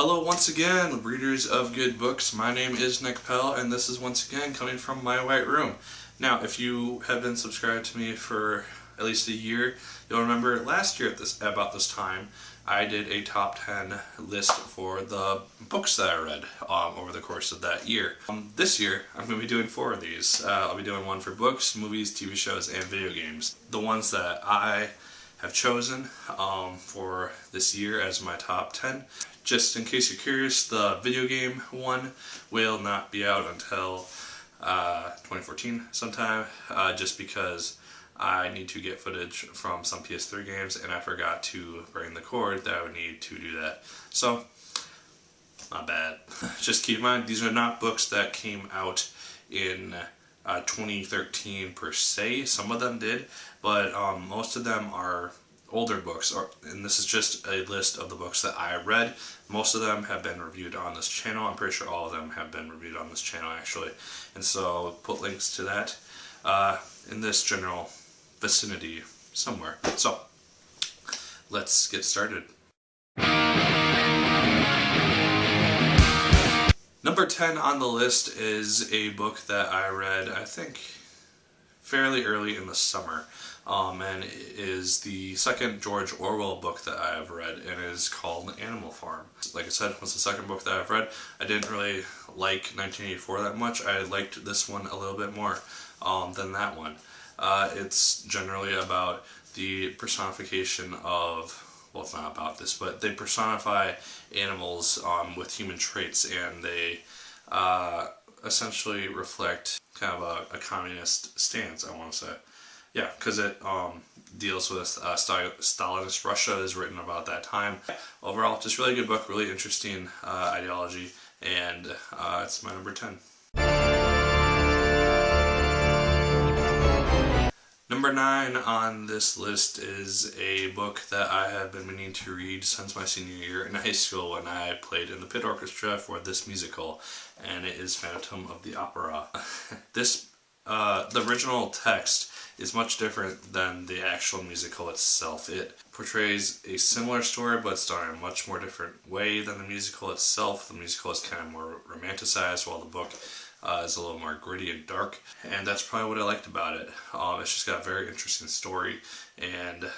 Hello once again, readers of good books. My name is Nick Pell, and this is once again coming from my white room. Now, if you have been subscribed to me for at least a year, you'll remember last year at about this time, I did a top 10 list for the books that I read over the course of that year. This year, I'm going to be doing 4 of these. I'll be doing one for books, movies, TV shows, and video games. The ones that I have chosen for this year as my top 10. Just in case you're curious, the video game one will not be out until 2014 sometime, just because I need to get footage from some PS3 games and I forgot to bring the cord that I would need to do that. So, not bad. Just keep in mind, these are not books that came out in 2013 per se. Some of them did, but most of them are older books, and this is just a list of the books that I read. Most of them have been reviewed on this channel. I'm pretty sure all of them have been reviewed on this channel actually, and so I'll put links to that in this general vicinity somewhere. So let's get started. Number 10 on the list is a book that I read, I think, fairly early in the summer. And it is the second George Orwell book that I have read, and it is called Animal Farm. Like I said, it was the second book that I've read. I didn't really like 1984 that much. I liked this one a little bit more than that one. It's generally about the personification of, well, it's not about this, but they personify animals with human traits, and they essentially reflect kind of a communist stance, I want to say. Yeah, because it deals with Stalinist Russia, is written about that time. Overall, just really good book, really interesting ideology, and it's my number 10. Number 9 on this list is a book that I have been meaning to read since my senior year in high school when I played in the pit orchestra for this musical, and it is Phantom of the Opera. The original text is much different than the actual musical itself. It portrays a similar story, but it's done in a much more different way than the musical itself. The musical is kind of more romanticized, while the book is a little more gritty and dark, and that's probably what I liked about it. It's just got a very interesting story, and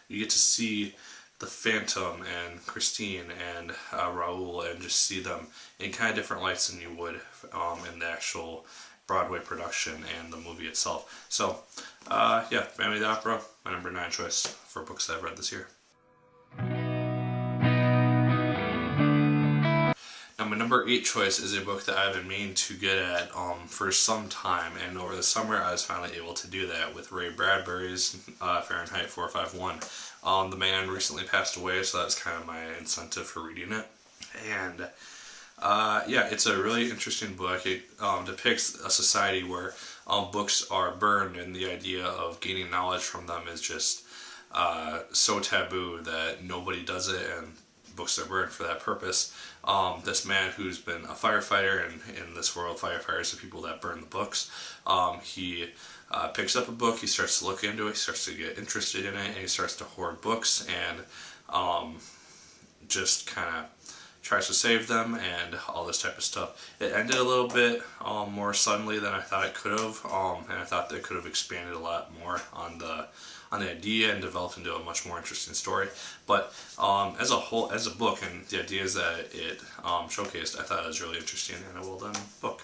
you get to see the Phantom and Christine and Raoul, and just see them in kind of different lights than you would in the actual Broadway production and the movie itself. So, yeah, Phantom of the Opera, my number 9 choice for books that I've read this year. Now, my number 8 choice is a book that I've been meaning to get at for some time, and over the summer I was finally able to do that with Ray Bradbury's Fahrenheit 451. The man recently passed away, so that's kind of my incentive for reading it. And yeah, it's a really interesting book. It depicts a society where books are burned, and the idea of gaining knowledge from them is just so taboo that nobody does it, and books are burned for that purpose. This man who's been a firefighter, and in this world firefighters are people that burn the books, he picks up a book, he starts to look into it, he starts to get interested in it, and he starts to hoard books, and just kind of tries to save them and all this type of stuff. It ended a little bit more suddenly than I thought it could have, and I thought that it could have expanded a lot more on the idea and developed into a much more interesting story. But as a whole, as a book, and the ideas that it showcased, I thought it was really interesting and a well done book.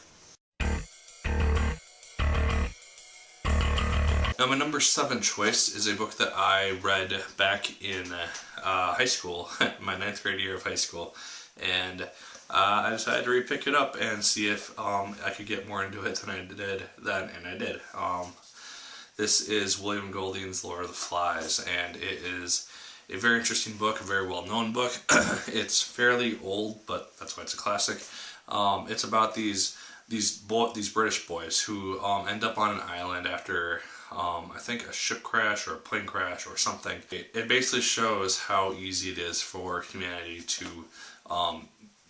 Now, my number 7 choice is a book that I read back in high school, my 9th grade year of high school, and I decided to re-pick it up and see if I could get more into it than I did then, and I did. This is William Golding's Lord of the Flies, and it is a very interesting book, a very well-known book. It's fairly old, but that's why it's a classic. It's about these British boys who end up on an island after I think a ship crash or a plane crash or something. It basically shows how easy it is for humanity to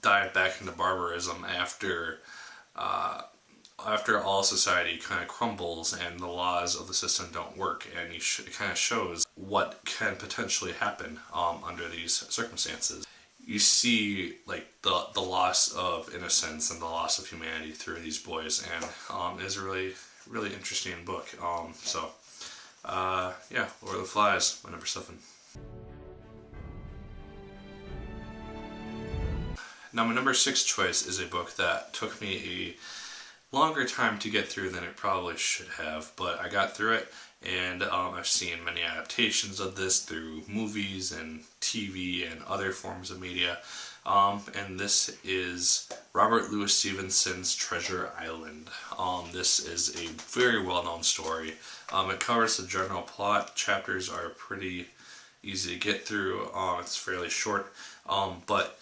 dive back into barbarism after all society kind of crumbles and the laws of the system don't work, and it kind of shows what can potentially happen under these circumstances. you see like the loss of innocence and the loss of humanity through these boys, and is a really interesting book. Yeah, Lord of the Flies, my number 7. Now my number 6 choice is a book that took me a longer time to get through than it probably should have, but I got through it, and I've seen many adaptations of this through movies and TV and other forms of media, and this is Robert Louis Stevenson's Treasure Island. This is a very well-known story. It covers the general plot. Chapters are pretty easy to get through. It's fairly short, but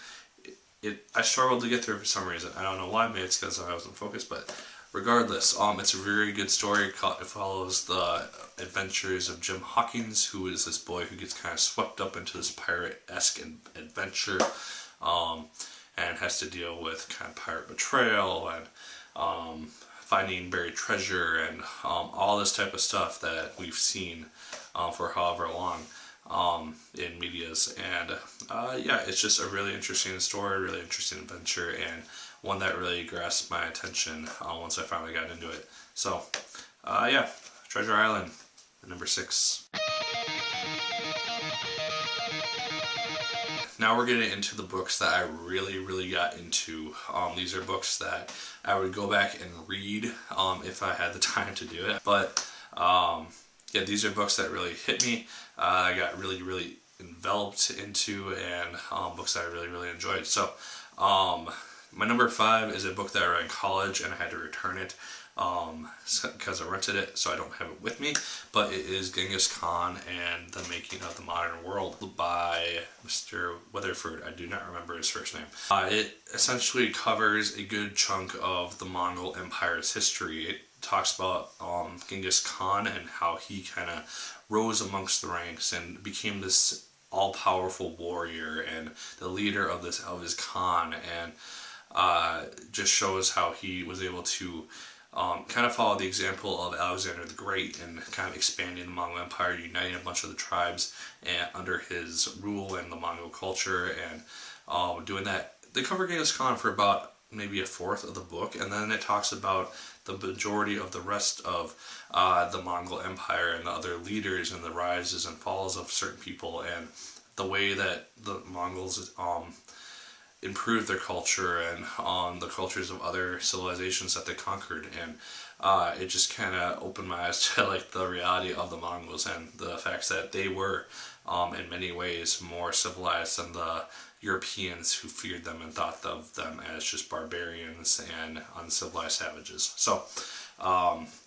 I struggled to get through it for some reason. I don't know why. Maybe it's because I wasn't focused, but regardless, it's a very good story. It follows the adventures of Jim Hawkins, who is this boy who gets kind of swept up into this pirate-esque adventure, and has to deal with kind of pirate betrayal and finding buried treasure and all this type of stuff that we've seen for however long in medias. And yeah, it's just a really interesting story, really interesting adventure, and one that really grasped my attention once I finally got into it. So yeah, Treasure Island, number 6. Now we're getting into the books that I really got into. These are books that I would go back and read if I had the time to do it. But yeah, these are books that really hit me. I got really enveloped into, and books that I really enjoyed. So my number 5 is a book that I read in college, and I had to return it because I rented it, so I don't have it with me. But it is Genghis Khan and the Making of the Modern World by Mr. Weatherford. I do not remember his first name. It essentially covers a good chunk of the Mongol Empire's history. It talks about Genghis Khan and how he kind of rose amongst the ranks and became this all-powerful warrior and the leader of his Khan, and just shows how he was able to kind of follow the example of Alexander the Great and kind of expanding the Mongol Empire, uniting a bunch of the tribes under his rule and the Mongol culture, and doing that. They cover Genghis Khan for about maybe a fourth of the book, and then it talks about the majority of the rest of the Mongol Empire and the other leaders and the rises and falls of certain people, and the way that the Mongols improved their culture and the cultures of other civilizations that they conquered. And it just kind of opened my eyes to like the reality of the Mongols and the facts that they were in many ways more civilized than the Europeans who feared them and thought of them as just barbarians and uncivilized savages. So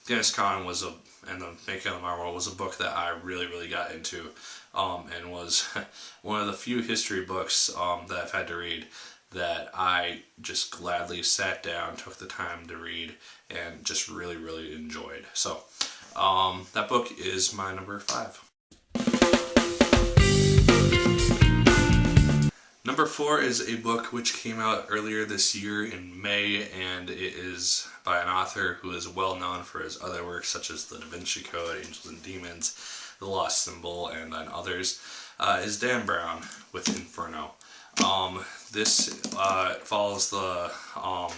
Genghis Khan and the Making of the Modern World was a book that I really got into, and was one of the few history books that I've had to read that I just gladly sat down, took the time to read, and just really enjoyed. So that book is my number 5. Number 4 is a book which came out earlier this year in May, and it is by an author who is well known for his other works such as The Da Vinci Code, Angels and Demons, The Lost Symbol, and then others, is Dan Brown with Inferno. This follows the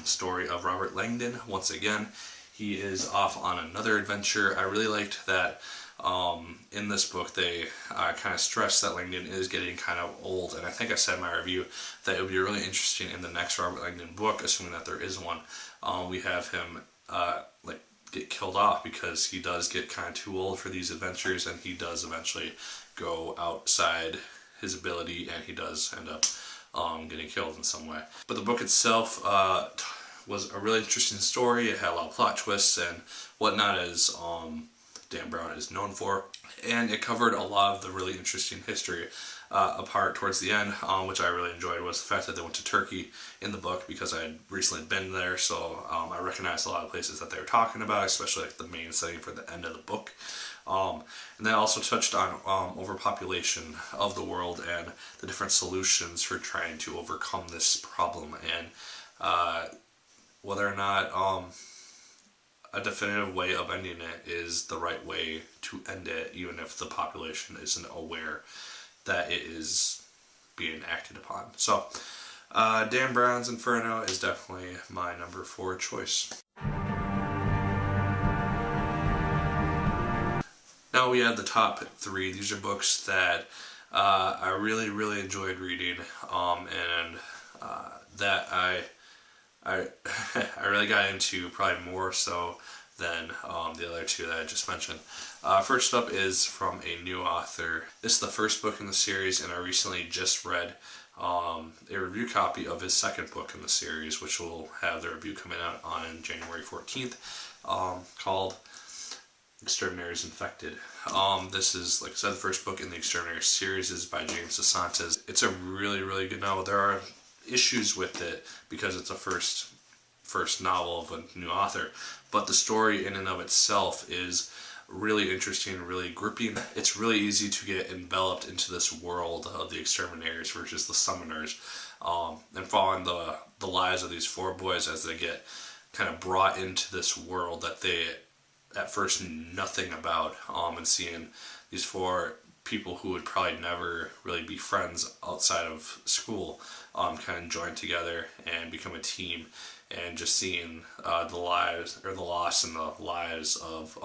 story of Robert Langdon. Once again, he is off on another adventure. I really liked that in this book they kind of stress that Langdon is getting kind of old, and I think I said in my review that it would be really interesting in the next Robert Langdon book, assuming that there is one, we have him like get killed off because he does get kind of too old for these adventures, and he does eventually go outside his ability, and he does end up getting killed in some way. But the book itself was a really interesting story. It had a lot of plot twists and whatnot, as Dan Brown is known for, and it covered a lot of the really interesting history. A part towards the end, which I really enjoyed, was the fact that they went to Turkey in the book, because I had recently been there, so I recognized a lot of places that they were talking about, especially like the main setting for the end of the book. And then also touched on overpopulation of the world and the different solutions for trying to overcome this problem, and whether or not a definitive way of ending it is the right way to end it, even if the population isn't aware that it is being acted upon. So, Dan Brown's Inferno is definitely my number 4 choice. Now we have the top 3. These are books that I really, really enjoyed reading, and that I I really got into probably more so than the other 2 that I just mentioned. First up is from a new author. This is the first book in the series, and I recently just read a review copy of his second book in the series, which will have the review coming out on January 14th, called Exterminators Infected. This is, like I said, the first book in the Exterminator series is by James DeSantis. It's a really, really good novel. There are issues with it because it's a first novel of a new author, but the story in and of itself is really interesting, really gripping. It's really easy to get enveloped into this world of the Exterminators versus the Summoners, and following the lives of these 4 boys as they get kind of brought into this world that they at first knew nothing about, and seeing these 4 people who would probably never really be friends outside of school kind of join together and become a team, and just seeing the lives, or the loss and the lives of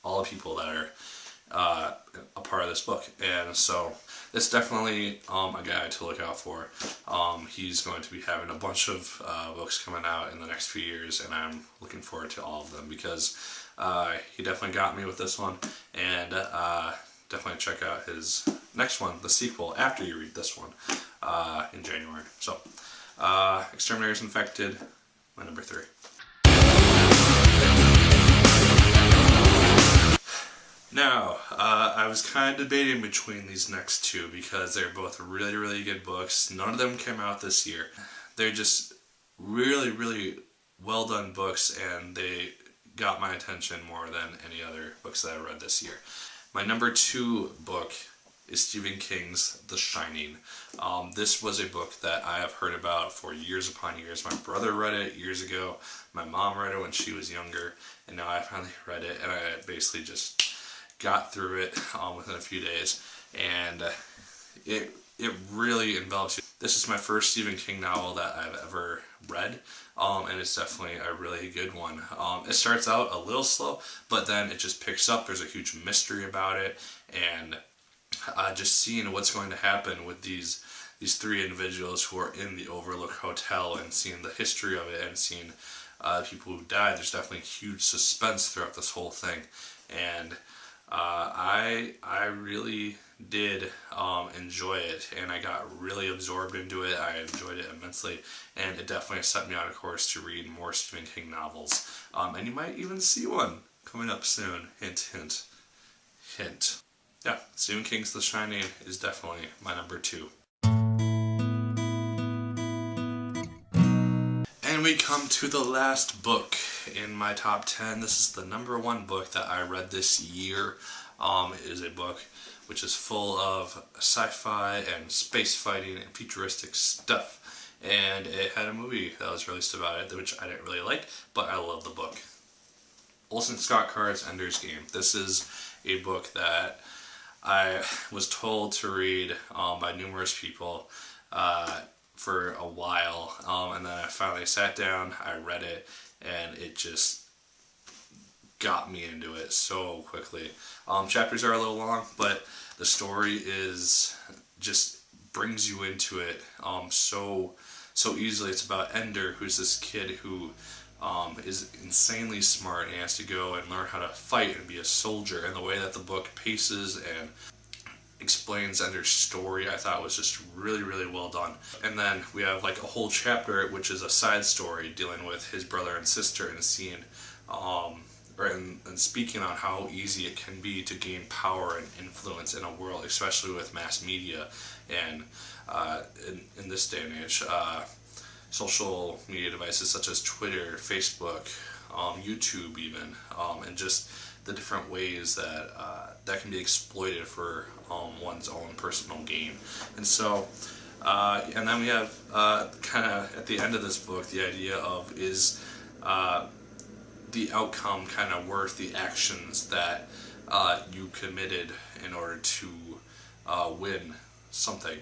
all the people that are a part of this book. And so it's definitely a guy to look out for. He's going to be having a bunch of books coming out in the next few years, and I'm looking forward to all of them because he definitely got me with this one, and definitely check out his next one, the sequel, after you read this one in January. So, Exterminators Infected, my number 3. Now, I was kind of debating between these next 2 because they're both really, really good books. None of them came out this year. They're just really, really well done books, and they got my attention more than any other books that I read this year. My number 2 book is Stephen King's The Shining. This was a book that I have heard about for years upon years. My brother read it years ago. My mom read it when she was younger, and now I finally read it, and I basically just got through it within a few days, and it really envelops you. This is my first Stephen King novel that I've ever read, and it's definitely a really good one. It starts out a little slow, but then it just picks up. There's a huge mystery about it, and just seeing what's going to happen with these 3 individuals who are in the Overlook Hotel, and seeing the history of it, and seeing people who died. There's definitely huge suspense throughout this whole thing, and I really did enjoy it, and I got really absorbed into it. I enjoyed it immensely, and it definitely set me on a course to read more Stephen King novels. And you might even see one coming up soon. Hint, hint, hint. Yeah, Stephen King's The Shining is definitely my number 2. And we come to the last book in my top 10. This is the number 1 book that I read this year. It is a book which is full of sci-fi and space fighting and futuristic stuff. And it had a movie that was released about it, which I didn't really like, but I love the book. Orson Scott Card's Ender's Game. This is a book that I was told to read by numerous people for a while, and then I finally sat down, I read it, and it just got me into it so quickly. Chapters are a little long, but the story is just brings you into it so easily. It's about Ender, who's this kid who is insanely smart and has to go and learn how to fight and be a soldier, and the way that the book paces and explains Ender's story I thought was just really, really well done. And then we have like a whole chapter which is a side story dealing with his brother and sister, and seeing and speaking on how easy it can be to gain power and influence in a world, especially with mass media and in this day and age. Social media devices such as Twitter, Facebook, YouTube even, and just the different ways that that can be exploited for one's own personal gain. And so, and then we have kind of at the end of this book the idea of, is the outcome kind of worth the actions that you committed in order to win something,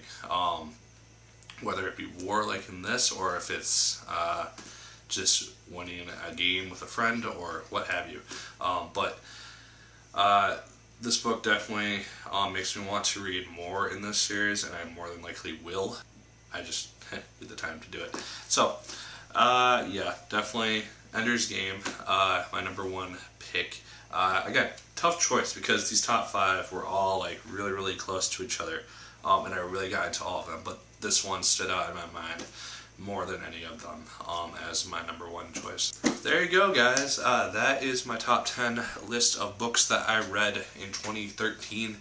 whether it be war like in this, or if it's just winning a game with a friend or what have you. But this book definitely makes me want to read more in this series, and I more than likely will. I just need the time to do it. So, yeah, definitely Ender's Game, my number one pick. Again, tough choice because these top five were all like really, really close to each other, and I really got into all of them. But this one stood out in my mind more than any of them as my number one choice. There you go, guys. That is my top 10 list of books that I read in 2013.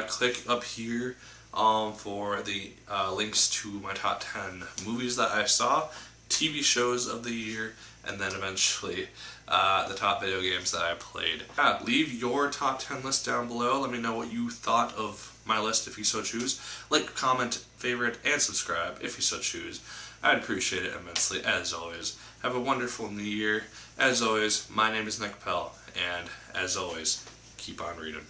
Click up here for the links to my top 10 movies that I saw, TV shows of the year, and then eventually the top video games that I played. Leave your top 10 list down below. Let me know what you thought of my list if you so choose. Like, comment, favorite, and subscribe if you so choose. I'd appreciate it immensely, as always. Have a wonderful new year. As always, my name is Nick Pell, and as always, keep on reading.